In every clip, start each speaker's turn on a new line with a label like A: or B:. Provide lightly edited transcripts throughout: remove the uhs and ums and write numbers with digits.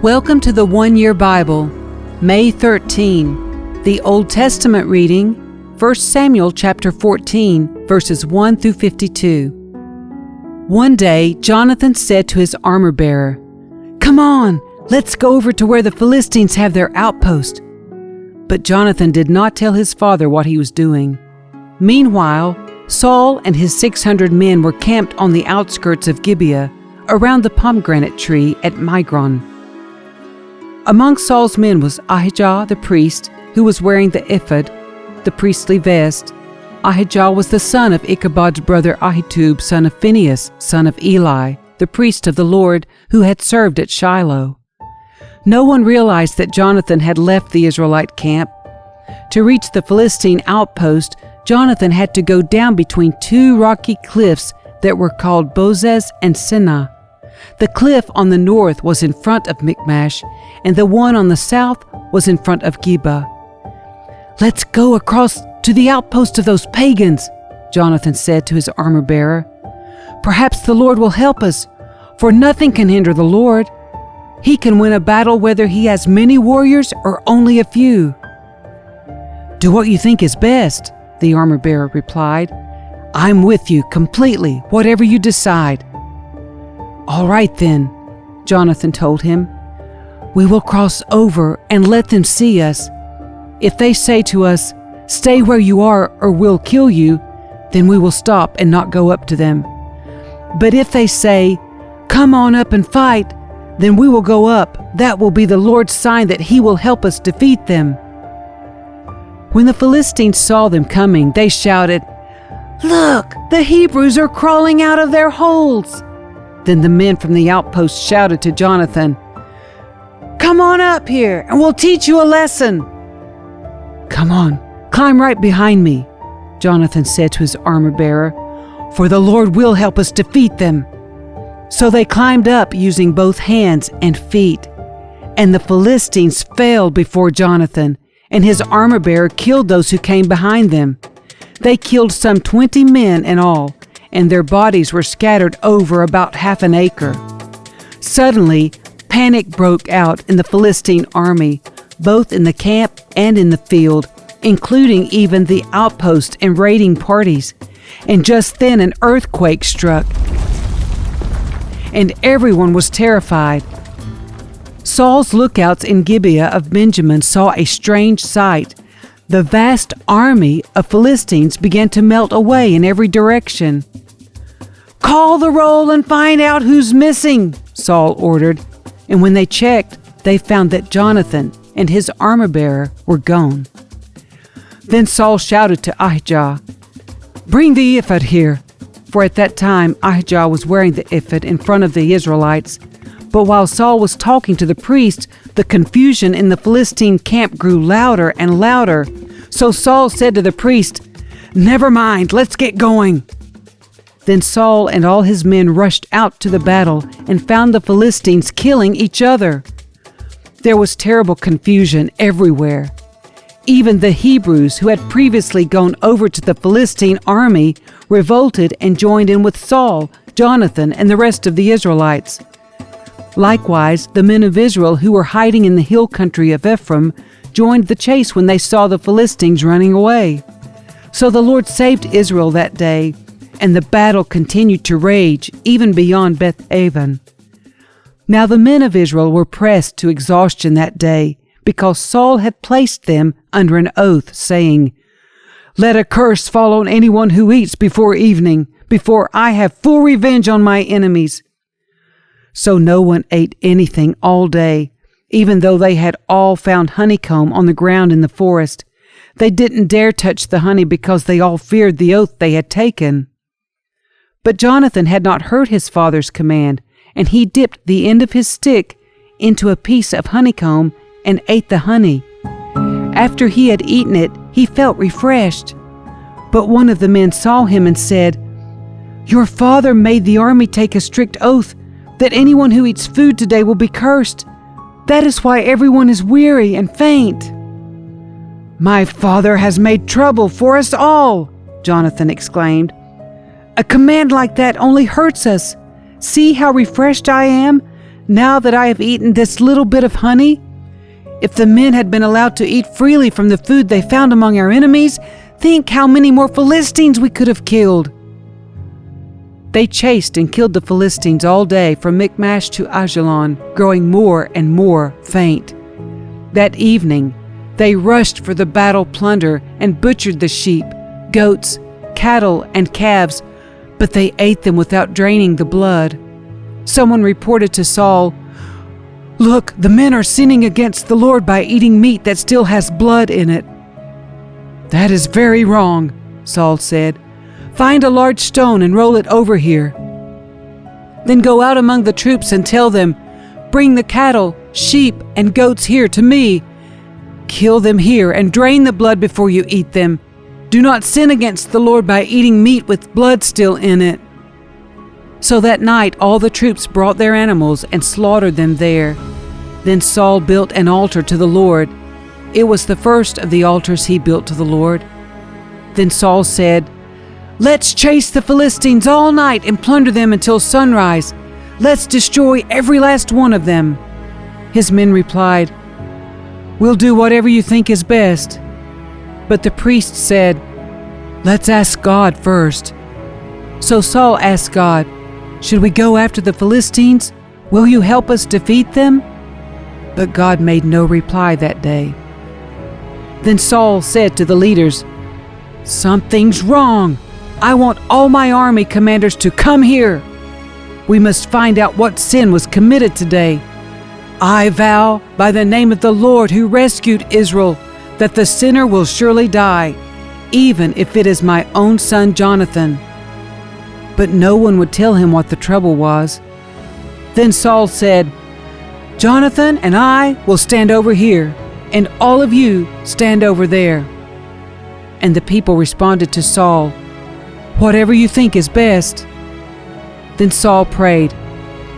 A: Welcome to the One Year Bible, May 13. The Old Testament reading, 1 Samuel chapter 14, verses 1 through 52. One day, Jonathan said to his armor-bearer, "Come on, let's go over to where the Philistines have their outpost." But Jonathan did not tell his father what he was doing. Meanwhile, Saul and his 600 men were camped on the outskirts of Gibeah, around the pomegranate tree at Migron. Among Saul's men was Ahijah the priest, who was wearing the ephod, the priestly vest. Ahijah was the son of Ichabod's brother Ahitub, son of Phinehas, son of Eli, the priest of the Lord, who had served at Shiloh. No one realized that Jonathan had left the Israelite camp. To reach the Philistine outpost, Jonathan had to go down between two rocky cliffs that were called Bozez and Senah. The cliff on the north was in front of Michmash, and the one on the south was in front of Geba. "Let's go across to the outpost of those pagans," Jonathan said to his armor-bearer. "Perhaps the Lord will help us, for nothing can hinder the Lord. He can win a battle whether he has many warriors or only a few." "Do what you think is best," the armor-bearer replied. "I'm with you completely, whatever you decide." "All right then," Jonathan told him. "We will cross over and let them see us. If they say to us, 'Stay where you are or we'll kill you,' then we will stop and not go up to them. But if they say, 'Come on up and fight,' then we will go up. That will be the Lord's sign that he will help us defeat them." When the Philistines saw them coming, they shouted, "Look, the Hebrews are crawling out of their holes!" Then the men from the outpost shouted to Jonathan, "Come on up here and we'll teach you a lesson." "Come on, climb right behind me," Jonathan said to his armor-bearer, "for the Lord will help us defeat them." So they climbed up using both hands and feet, and the Philistines fell before Jonathan, and his armor-bearer killed those who came behind them. They killed some 20 men in all, and their bodies were scattered over about half an acre. Suddenly, panic broke out in the Philistine army, both in the camp and in the field, including even the outpost and raiding parties. And just then an earthquake struck, and everyone was terrified. Saul's lookouts in Gibeah of Benjamin saw a strange sight. The vast army of Philistines began to melt away in every direction. "Call the roll and find out who's missing," Saul ordered, and when they checked, they found that Jonathan and his armor-bearer were gone. Then Saul shouted to Ahijah, "Bring the ephod here," for at that time Ahijah was wearing the ephod in front of the Israelites. But while Saul was talking to the priest, the confusion in the Philistine camp grew louder and louder. So Saul said to the priest, "Never mind, let's get going." Then Saul and all his men rushed out to the battle and found the Philistines killing each other. There was terrible confusion everywhere. Even the Hebrews, who had previously gone over to the Philistine army, revolted and joined in with Saul, Jonathan, and the rest of the Israelites. Likewise, the men of Israel who were hiding in the hill country of Ephraim joined the chase when they saw the Philistines running away. So the Lord saved Israel that day, and the battle continued to rage even beyond Beth-aven. Now the men of Israel were pressed to exhaustion that day, because Saul had placed them under an oath, saying, "Let a curse fall on anyone who eats before evening, before I have full revenge on my enemies." So no one ate anything all day, even though they had all found honeycomb on the ground in the forest. They didn't dare touch the honey because they all feared the oath they had taken. But Jonathan had not heard his father's command, and he dipped the end of his stick into a piece of honeycomb and ate the honey. After he had eaten it, he felt refreshed. But one of the men saw him and said, "Your father made the army take a strict oath that anyone who eats food today will be cursed. That is why everyone is weary and faint." "My father has made trouble for us all," Jonathan exclaimed. "A command like that only hurts us. See how refreshed I am. now that I have eaten this little bit of honey? If the men had been allowed to eat freely from the food they found among our enemies, think how many more Philistines we could have killed." They chased and killed the Philistines all day from Michmash to Ajalon, growing more and more faint. That evening, they rushed for the battle plunder and butchered the sheep, goats, cattle, and calves, but they ate them without draining the blood. Someone reported to Saul, "Look, the men are sinning against the Lord by eating meat that still has blood in it." "That is very wrong," Saul said. "Find a large stone and roll it over here. Then go out among the troops and tell them, 'Bring the cattle, sheep, and goats here to me. Kill them here and drain the blood before you eat them. Do not sin against the Lord by eating meat with blood still in it.'" So that night all the troops brought their animals and slaughtered them there. Then Saul built an altar to the Lord. It was the first of the altars he built to the Lord. Then Saul said, "Let's chase the Philistines all night and plunder them until sunrise. Let's destroy every last one of them." His men replied, "We'll do whatever you think is best." But the priest said, "Let's ask God first." So Saul asked God, "Should we go after the Philistines? Will you help us defeat them?" But God made no reply that day. Then Saul said to the leaders, "Something's wrong. I want all my army commanders to come here. We must find out what sin was committed today. I vow by the name of the Lord who rescued Israel that the sinner will surely die, even if it is my own son Jonathan." But no one would tell him what the trouble was. Then Saul said, "Jonathan and I will stand over here, and all of you stand over there." And the people responded to Saul, "Whatever you think is best." Then Saul prayed,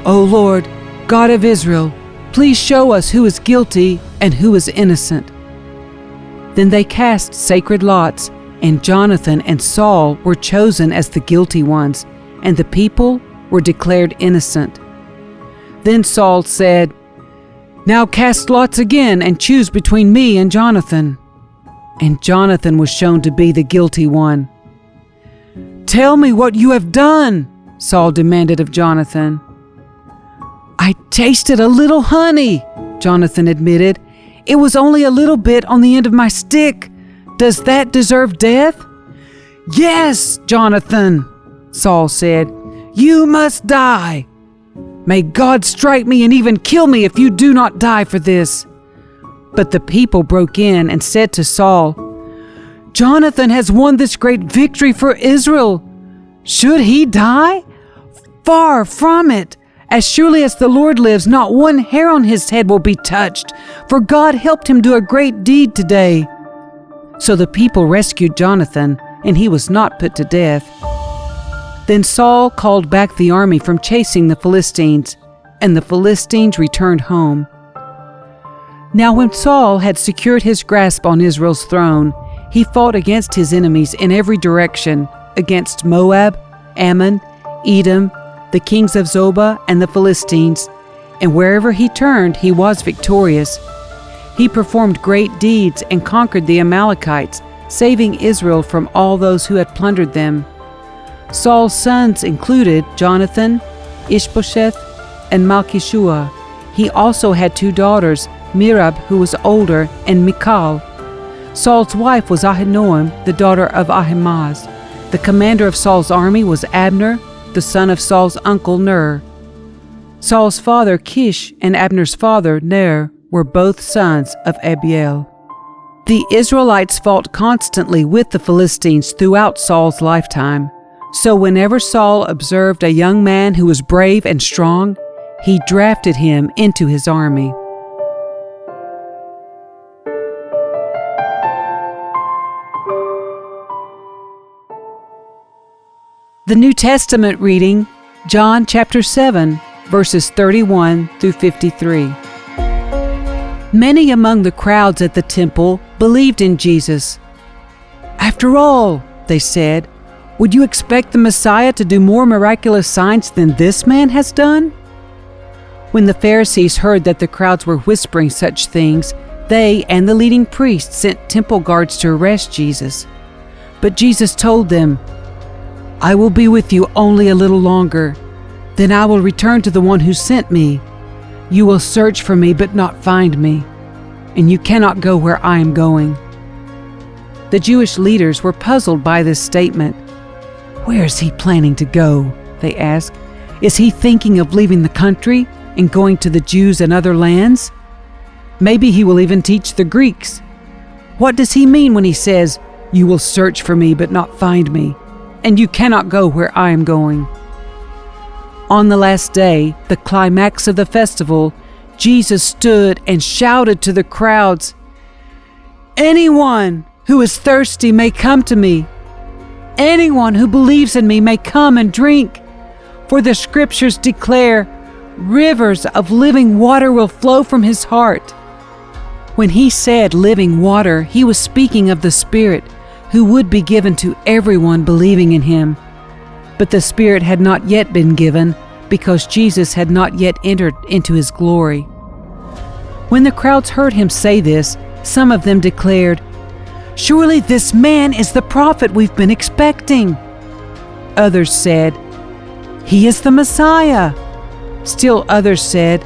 A: "O Lord, God of Israel, please show us who is guilty and who is innocent." Then they cast sacred lots, and Jonathan and Saul were chosen as the guilty ones, and the people were declared innocent. Then Saul said, "Now cast lots again and choose between me and Jonathan." And Jonathan was shown to be the guilty one. "Tell me what you have done," Saul demanded of Jonathan. "I tasted a little honey," Jonathan admitted. "It was only a little bit on the end of my stick. Does that deserve death?" "Yes, Jonathan," Saul said. "You must die. May God strike me and even kill me if you do not die for this." But the people broke in and said to Saul, "Jonathan has won this great victory for Israel. Should he die? Far from it. As surely as the Lord lives, not one hair on his head will be touched, for God helped him do a great deed today." So the people rescued Jonathan, and he was not put to death. Then Saul called back the army from chasing the Philistines, and the Philistines returned home. Now when Saul had secured his grasp on Israel's throne, he fought against his enemies in every direction, against Moab, Ammon, Edom, the kings of Zobah, and the Philistines, and wherever he turned he was victorious. He performed great deeds and conquered the Amalekites, saving Israel from all those who had plundered them. Saul's sons included Jonathan, Ishbosheth, and Malchishua. He also had 2 daughters, Merab, who was older, and Michal. Saul's wife was Ahinoam, the daughter of Ahimaaz. The commander of Saul's army was Abner, the son of Saul's uncle Ner. Saul's father Kish and Abner's father Ner were both sons of Abiel. The Israelites fought constantly with the Philistines throughout Saul's lifetime. So whenever Saul observed a young man who was brave and strong, he drafted him into his army. The New Testament reading, John chapter 7, verses 31 through 53. Many among the crowds at the temple believed in Jesus. "After all," they said, "would you expect the Messiah to do more miraculous signs than this man has done?" When the Pharisees heard that the crowds were whispering such things, they and the leading priests sent temple guards to arrest Jesus. But Jesus told them, "I will be with you only a little longer. Then I will return to the one who sent me. You will search for me but not find me, and you cannot go where I am going." The Jewish leaders were puzzled by this statement. "Where is he planning to go?" they asked. "Is he thinking of leaving the country and going to the Jews and other lands? Maybe he will even teach the Greeks. What does he mean when he says, 'You will search for me but not find me, and you cannot go where I am going'?" On the last day, the climax of the festival, Jesus stood and shouted to the crowds, "Anyone who is thirsty may come to me. Anyone who believes in me may come and drink. For the scriptures declare, rivers of living water will flow from his heart." When he said living water, he was speaking of the Spirit, who would be given to everyone believing in him. But the Spirit had not yet been given, because Jesus had not yet entered into his glory. When the crowds heard him say this, some of them declared, "Surely this man is the prophet we've been expecting." Others said, "He is the Messiah." Still others said,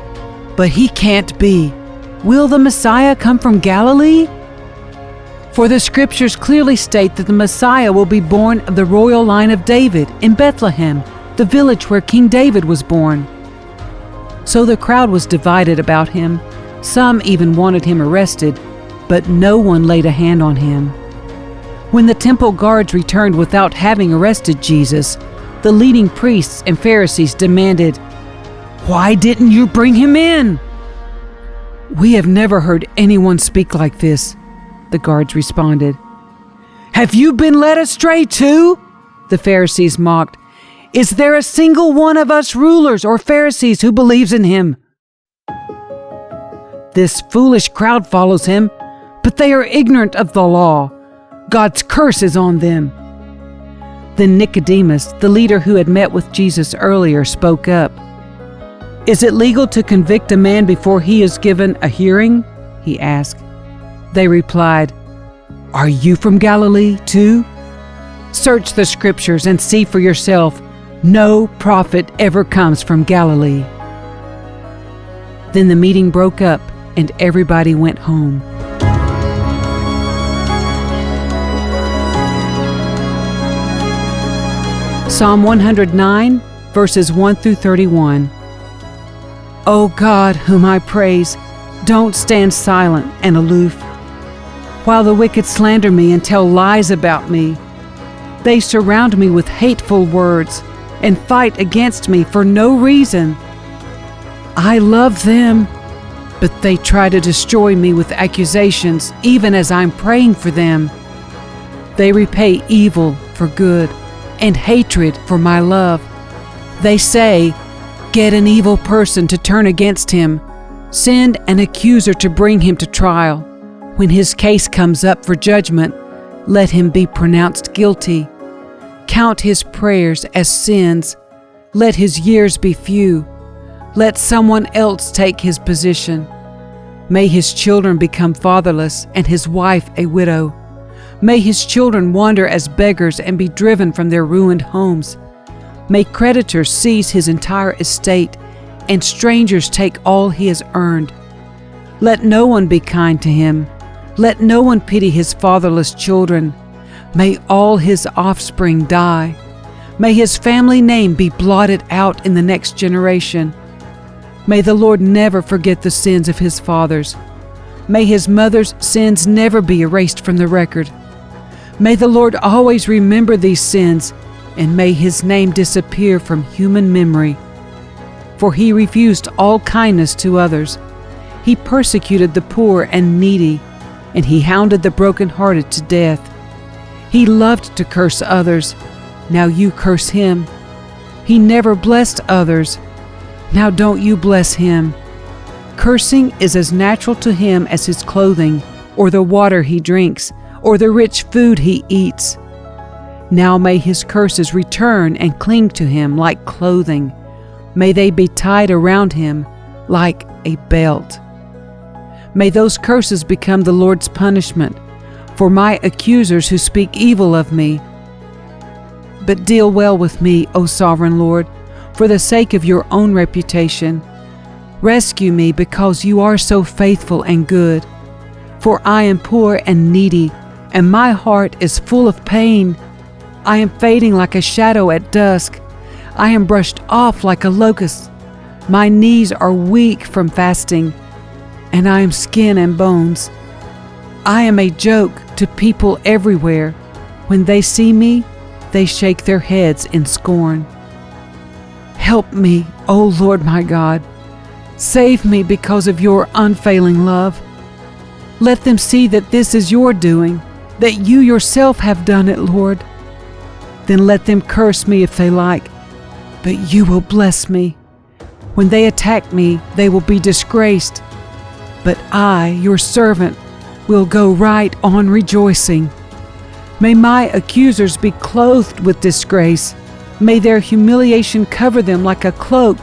A: "But he can't be. Will the Messiah come from Galilee? For the scriptures clearly state that the Messiah will be born of the royal line of David in Bethlehem, the village where King David was born." So the crowd was divided about him. Some even wanted him arrested, but no one laid a hand on him. When the temple guards returned without having arrested Jesus, the leading priests and Pharisees demanded, "Why didn't you bring him in?" "We have never heard anyone speak like this," the guards responded. "Have you been led astray too?" the Pharisees mocked. "Is there a single one of us rulers or Pharisees who believes in him? This foolish crowd follows him, but they are ignorant of the law. God's curse is on them." Then Nicodemus, the leader who had met with Jesus earlier, spoke up. "Is it legal to convict a man before he is given a hearing?" he asked. They replied, "Are you from Galilee too? Search the scriptures and see for yourself. No prophet ever comes from Galilee." Then the meeting broke up and everybody went home. Psalm 109, verses 1 through 31. O God, whom I praise, don't stand silent and aloof, while the wicked slander me and tell lies about me. They surround me with hateful words and fight against me for no reason. I love them, but they try to destroy me with accusations, even as I'm praying for them. They repay evil for good and hatred for my love. They say, "Get an evil person to turn against him. Send an accuser to bring him to trial. When his case comes up for judgment, let him be pronounced guilty. Count his prayers as sins. Let his years be few. Let someone else take his position. May his children become fatherless and his wife a widow. May his children wander as beggars and be driven from their ruined homes. May creditors seize his entire estate and strangers take all he has earned. Let no one be kind to him. Let no one pity his fatherless children. May all his offspring die. May his family name be blotted out in the next generation. May the Lord never forget the sins of his fathers. May his mother's sins never be erased from the record. May the Lord always remember these sins, and may his name disappear from human memory. For he refused all kindness to others. He persecuted the poor and needy, and he hounded the brokenhearted to death. He loved to curse others. Now you curse him. He never blessed others. Now don't you bless him. Cursing is as natural to him as his clothing, or the water he drinks, or the rich food he eats. Now may his curses return and cling to him like clothing. May they be tied around him, like a belt. May those curses become the Lord's punishment for my accusers who speak evil of me. But deal well with me, O Sovereign Lord, for the sake of your own reputation. Rescue me because you are so faithful and good. For I am poor and needy, and my heart is full of pain. I am fading like a shadow at dusk. I am brushed off like a locust. My knees are weak from fasting, and I am skin and bones. I am a joke to people everywhere. When they see me, they shake their heads in scorn. Help me, O Lord my God. Save me because of your unfailing love. Let them see that this is your doing, that you yourself have done it, Lord. Then let them curse me if they like, but you will bless me. When they attack me, they will be disgraced. But I, your servant, will go right on rejoicing. May my accusers be clothed with disgrace. May their humiliation cover them like a cloak.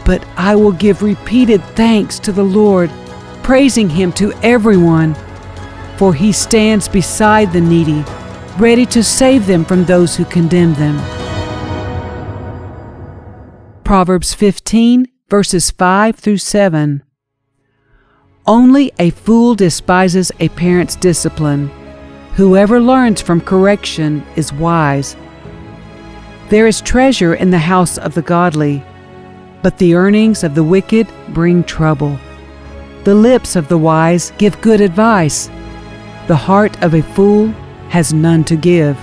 A: But I will give repeated thanks to the Lord, praising Him to everyone. For He stands beside the needy, ready to save them from those who condemn them. Proverbs 15, verses 5 through 7. Only a fool despises a parent's discipline. Whoever learns from correction is wise. There is treasure in the house of the godly, but the earnings of the wicked bring trouble. The lips of the wise give good advice. The heart of a fool has none to give.